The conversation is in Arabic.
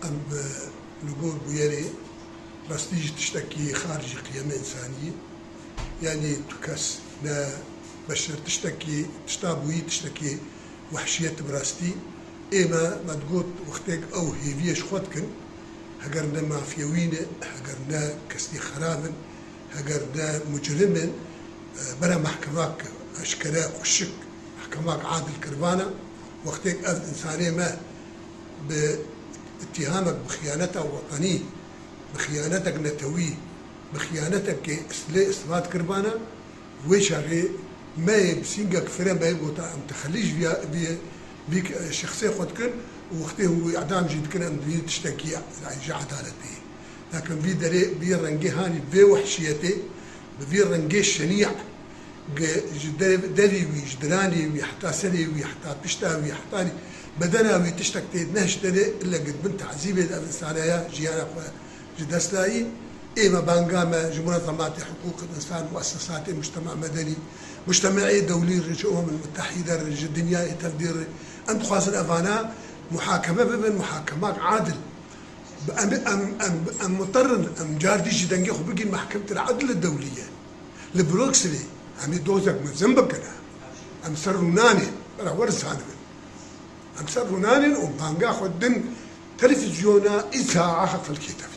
أم نقول بيالي بس تيجي تشتكي خارج قيم إنسانية يعني تكس نا بشر تشتكي تشتابوي تشتكي وحشية براستي إما ما تقول وقتك أو هيفيش خودكن هجرنا مافيوين هجرنا كسي خرابن هجرنا مجرمن برا محكماك أشكراء وشك محكماك عادل كربانة وقتك إنسانية ما باتهامك بخيانتها وطنية بخيانتك نتوي بخيانتك إثبات كربانة وشغي ما يبسينك فرن ما يبغى أم تخليش بيك شخصية خدكن وقته هو إعدام جد كنا أم تشتكي على عدالته لكن في دري بيرنجي هاني بوحشيته بيرنجي شنيع دلي ويجدراني ويحتى سلي ويحتى بشتا ويحتاني بدنا ويتشتكي نهشتني إلا قد بنت عزيبة الإنسانية جيانا جدسلاي إما بانقامة منظمات حقوق الإنسان مؤسسات المجتمع المدني مجتمعي دولي الأمم المتحدة الدنيا تقدير أن تخاص الأفانا محاكمة بين محاكمات عادل أم مضطر أم جاردي جدا يخو بقي محكمة العدل الدولية لبروكسلي أم دوزك من ذنبك أنا أم سروناني أنا ورس هذا أم سروناني وبانقا خدن تلفزيونا إذاعة في الكتاب